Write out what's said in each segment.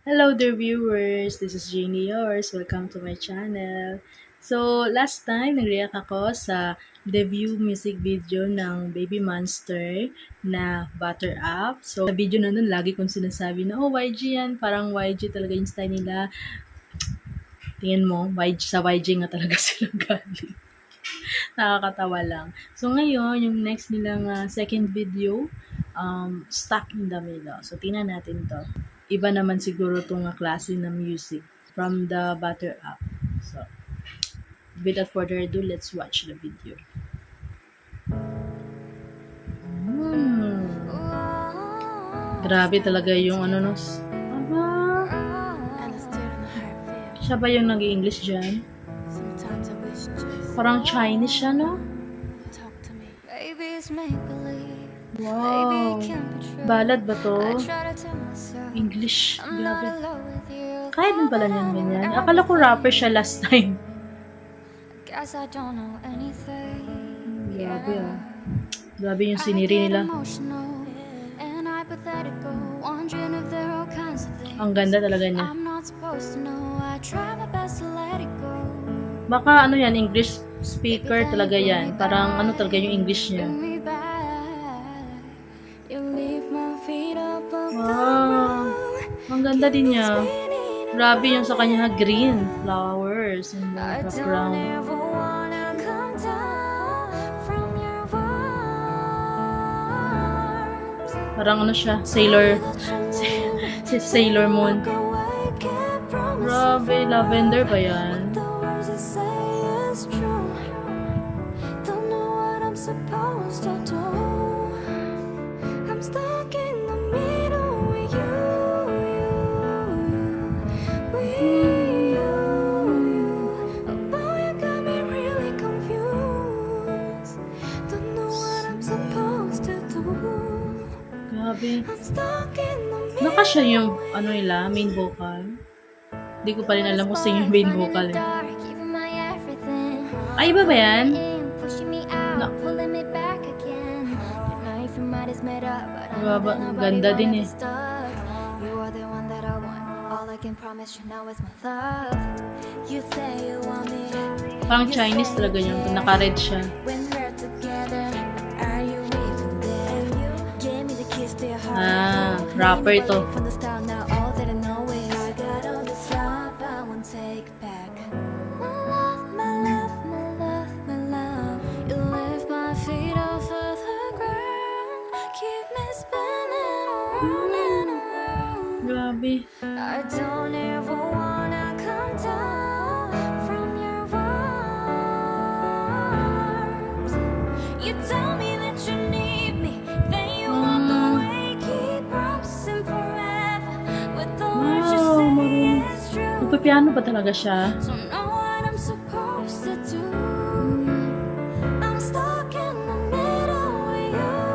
Hello dear viewers, this is Jeannie yours. Welcome to my channel. So, last time nag-react ako sa debut music video ng Baby Monster na Butter Up. So, sa video na nun, lagi kong sinasabi na, oh, YG yan. Parang YG talaga yung style nila. Tingin mo, sa YG nga talaga sila galing. Nakakatawa lang. So, ngayon, yung next nilang second video, Stuck in the Middle. So, tingnan natin to. Iba naman siguro itong klase ng music from the Butter Up. So, without further ado, let's watch the video. Hmm. Grabe talaga yung ano no. Aba. Siya ba yung nag-English dyan? Parang Chinese siya, no? Wow. Ballad ba to? English. Grabe. Kaya din pala niyan ganyan. Akala ko rapper siya last time. Grabe ah. Grabe yung siniri nila. Ang ganda talaga niya. Baka ano yan, English speaker talaga yan. Parang ano talaga yung English niya. Wow. Ang ganda din niya. Grabe yung sa kanya green flowers in the background. Parang ano siya, Sailor Moon. Grabe, lavender ba yan? Grabe. Baka siya yung ano nila, main vocal. Hindi ko pa rin alam kung sino yung main vocal. Ay, iba ba yan? No. Grabe, ganda din eh. Parang Chinese talaga yun. Naka-red siya. Ah, rapper ito. Grabe. I don't ever wanna come down from your arms. You tell me that you need me, then you walk away, keep promising forever. With the words you say is true. Nagpapiano ba talaga siya? So know what I'm supposed to do. I'm stuck in the middle with you.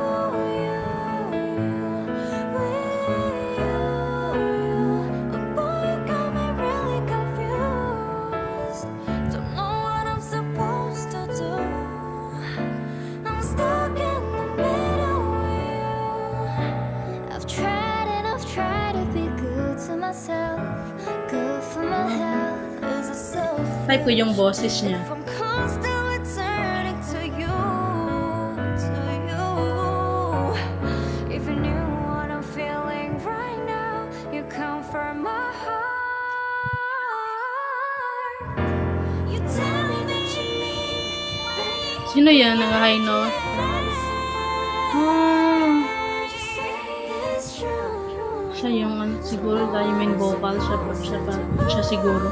Type ko yung boses niya. Sino yan? Naka-high note? Siya yung siguro dahil main vocal siya siguro.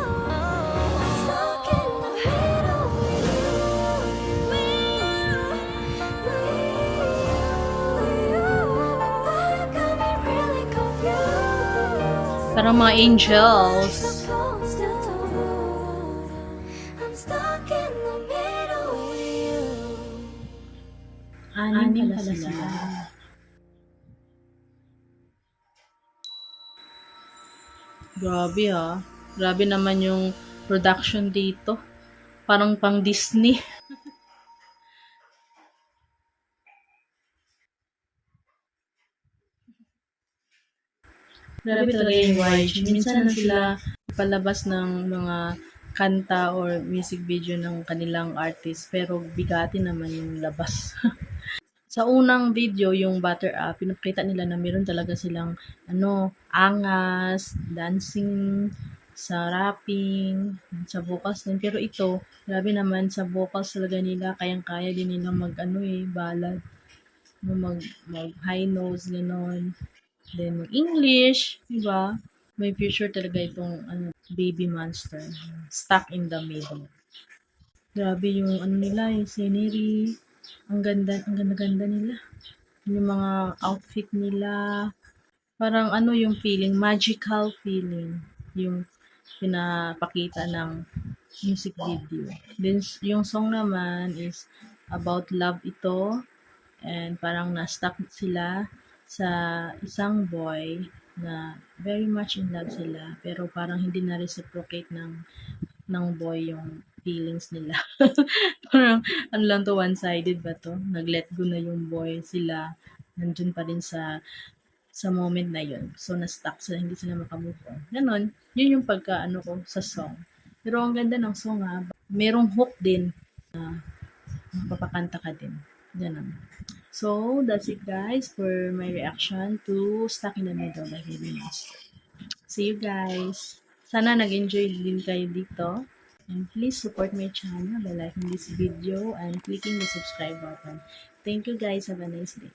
Parang mga angels. Anim pala sila. Grabe ha. Grabe naman yung production dito. Parang pang Disney. Grabe talaga yung YG. Minsan na sila palabas ng mga kanta or music video ng kanilang artist pero bigati naman yung labas. Sa unang video, yung Butter Up, pinakita nila na meron talaga silang angas, dancing, sa rapping, sa vocals din. Pero ito, grabe naman sa vocals talaga nila, kayang-kaya din nilang ballad, mag high notes, ganon. Then, English, di ba? May future talaga itong Baby Monster. Stuck in the Middle. Grabe yung nila, yung scenery. Ang ganda-ganda nila. Yung mga outfit nila. Parang yung feeling, magical feeling. Yung pinapakita ng music video. Then, yung song naman is about love ito. And parang na-stuck sila sa isang boy na very much in love sila. Pero parang hindi na reciprocate ng boy yung feelings nila. Parang lang to, one-sided ba to? Nag-let go na yung boy, sila nandun pa rin sa moment na yun. So, na-stuck sila, hindi sila makamove on. Ganon, yun yung ko sa song. Pero ang ganda ng song merong hook din na mapapakanta ka din. Ganon. So, that's it guys for my reaction to Stuck in the Middle by Baby Monster. See you guys! Sana nag-enjoy din kayo dito. And please support my channel by liking this video and clicking the subscribe button. Thank you guys. Have a nice day.